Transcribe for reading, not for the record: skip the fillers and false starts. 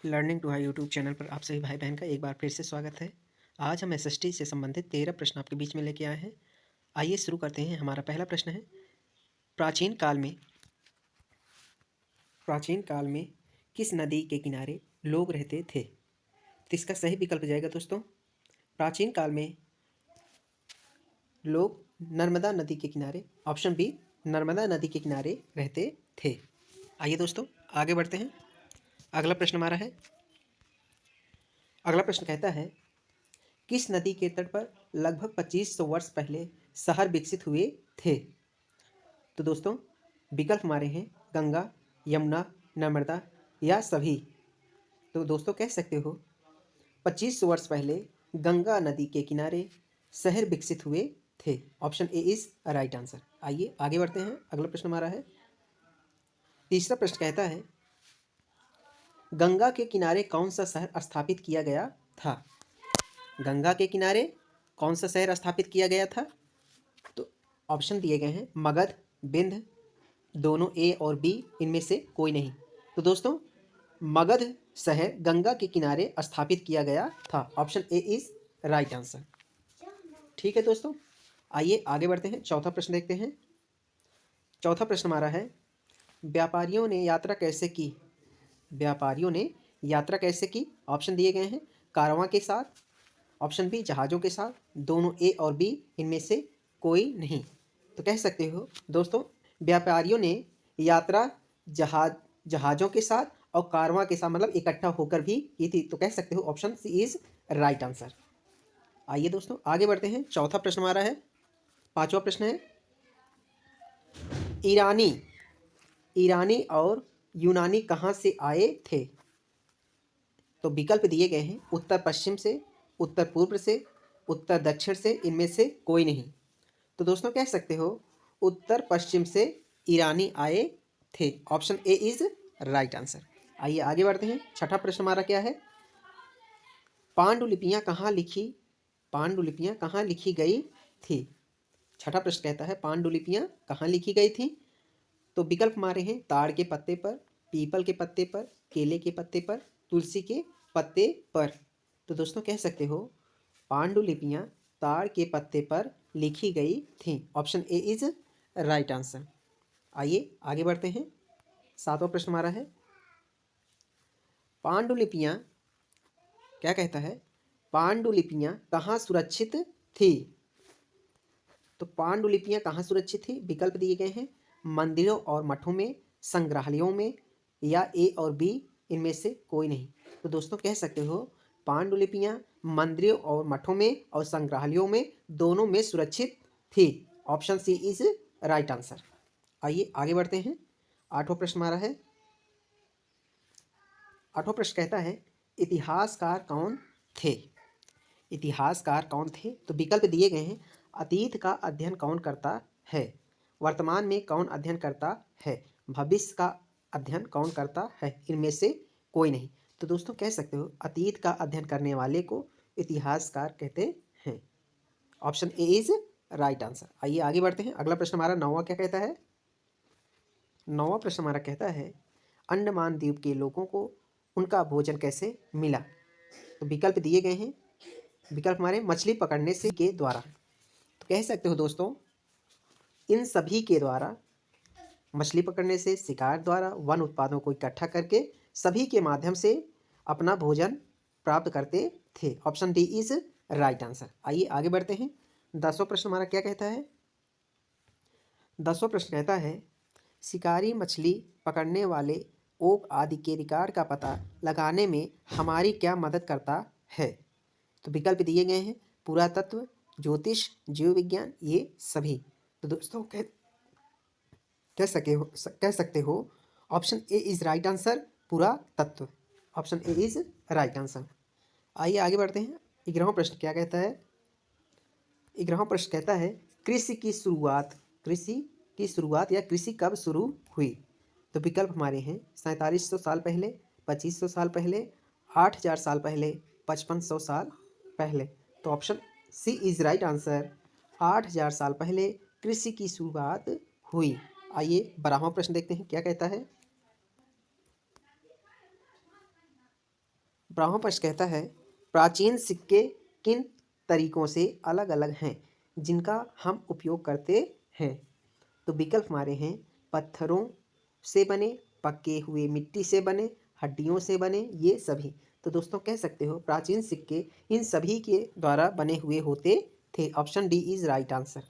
Learning to high YouTube channel पर आप सभी भाई बहन का एक बार फिर से स्वागत है। आज हम एसएसटी से संबंधित 13 प्रश्न आपके बीच में लेके आए हैं। आइए शुरू करते हैं। हमारा पहला प्रश्न है, प्राचीन काल में किस नदी के किनारे लोग रहते थे? तो इसका सही विकल्प जाएगा दोस्तों, प्राचीन काल में लोग नर्मदा नदी के किनारे, ऑप्शन बी, नर्मदा नदी के किनारे रहते थे। आइए दोस्तों आगे बढ़ते हैं। अगला प्रश्न हमारा है, अगला प्रश्न कहता है, किस नदी के तट पर लगभग 2500 वर्ष पहले शहर विकसित हुए थे? तो दोस्तों विकल्प हमारे हैं गंगा, यमुना, नर्मदा या सभी। तो दोस्तों कह सकते हो 2500 वर्ष पहले गंगा नदी के किनारे शहर विकसित हुए थे। Option A is right answer. आइए आगे बढ़ते हैं। अगला प्रश्न हमारा है, तीसरा प्रश्न कहता है, गंगा के किनारे कौन सा शहर स्थापित किया गया था? गंगा के किनारे कौन सा शहर स्थापित किया गया था? तो ऑप्शन दिए गए हैं मगध, बिंद, दोनों ए और बी, इनमें से कोई नहीं। तो दोस्तों मगध शहर गंगा के किनारे स्थापित किया गया था। Option A is right answer. ठीक है दोस्तों, आइए आगे बढ़ते हैं। चौथा प्रश्न देखते हैं। चौथा प्रश्न हमारा है, व्यापारियों ने यात्रा कैसे की? व्यापारियों ने यात्रा कैसे की? ऑप्शन दिए गए हैं कारवां के साथ, ऑप्शन बी जहाज़ों के साथ, दोनों ए और बी, इनमें से कोई नहीं। तो कह सकते हो दोस्तों व्यापारियों ने यात्रा जहाज़ों के साथ और कारवां के साथ, मतलब इकट्ठा होकर भी की थी। तो कह सकते हो option C is right answer. आइए दोस्तों आगे बढ़ते हैं। चौथा प्रश्न हमारा है, पांचवा प्रश्न है, ईरानी ईरानी और यूनानी कहाँ से आए थे? तो विकल्प दिए गए हैं उत्तर पश्चिम से, उत्तर पूर्व से, उत्तर दक्षिण से, इनमें से कोई नहीं। तो दोस्तों कह सकते हो उत्तर पश्चिम से ईरानी आए थे। Option A is right answer. आइए आगे बढ़ते हैं। छठा प्रश्न हमारा क्या है, पांडुलिपियां कहाँ लिखी गई थी? छठा प्रश्न कहता है पांडुलिपियां कहाँ लिखी गई थी? तो विकल्प हमारे हैं ताड़ के पत्ते पर, पीपल के पत्ते पर, केले के पत्ते पर, तुलसी के पत्ते पर। तो दोस्तों कह सकते हो पांडुलिपियां ताड़ के पत्ते पर लिखी गई थी। Option A is right answer. आइए आगे बढ़ते हैं। सातवां प्रश्न हमारा है, पांडुलिपियां क्या कहता है, पांडुलिपियां कहाँ सुरक्षित थी? तो पांडुलिपियां कहाँ सुरक्षित थी? विकल्प दिए गए हैं मंदिरों और मठों में, संग्रहालयों में, या ए और बी, इनमें से कोई नहीं। तो दोस्तों कह सकते हो पांडुलिपियां मंदिरों और मठों में और संग्रहालयों में, दोनों में सुरक्षित थी। Option C is right answer. आइए आगे बढ़ते हैं। आठवां प्रश्न हमारा है, आठवां प्रश्न कहता है इतिहासकार कौन थे? इतिहासकार कौन थे? तो विकल्प दिए गए हैं अतीत का अध्ययन कौन करता है, वर्तमान में कौन अध्ययन करता है, भविष्य का अध्ययन कौन करता है, इनमें से कोई नहीं। तो दोस्तों कह सकते हो अतीत का अध्ययन करने वाले को इतिहासकार कहते हैं। Option A is right answer. आइए आगे बढ़ते हैं। अगला प्रश्न हमारा नौवां क्या कहता है, नौवां प्रश्न हमारा कहता है अंडमान द्वीप के लोगों को उनका भोजन कैसे मिला? तो विकल्प दिए गए हैं, विकल्प हमारे मछली पकड़ने से के द्वारा। तो कह सकते हो दोस्तों इन सभी के द्वारा, मछली पकड़ने से, शिकार द्वारा, वन उत्पादों को इकट्ठा करके, सभी के माध्यम से अपना भोजन प्राप्त करते थे। Option D is right answer. आइए आगे बढ़ते हैं। 10वां प्रश्न हमारा क्या कहता है, 10वां प्रश्न कहता है शिकारी मछली पकड़ने वाले ओक आदि के रिकॉर्ड का पता लगाने में हमारी क्या मदद करता है? तो विकल्प दिए गए हैं पुरातत्व, ज्योतिष, जीव विज्ञान, ये सभी। तो दोस्तों कह सकते हो option A is right answer, पुरातत्व। Option A is right answer. आइए आगे बढ़ते हैं। 11वां प्रश्न क्या कहता है, 11वां प्रश्न कहता है कृषि की शुरुआत या कृषि कब शुरू हुई? तो विकल्प हमारे हैं 4700 साल पहले, 2500 साल पहले, 8000 साल पहले, 5500 साल पहले। तो option C is right answer, 8000 साल पहले कृषि की शुरुआत हुई। आइए 12वां प्रश्न देखते हैं क्या कहता है। 12वां प्रश्न कहता है प्राचीन सिक्के किन तरीकों से अलग अलग हैं जिनका हम उपयोग करते हैं। तो विकल्प हमारे हैं पत्थरों से बने, पके हुए मिट्टी से बने, हड्डियों से बने, ये सभी। तो दोस्तों कह सकते हो प्राचीन सिक्के इन सभी के द्वारा बने हुए होते थे। Option D is right answer.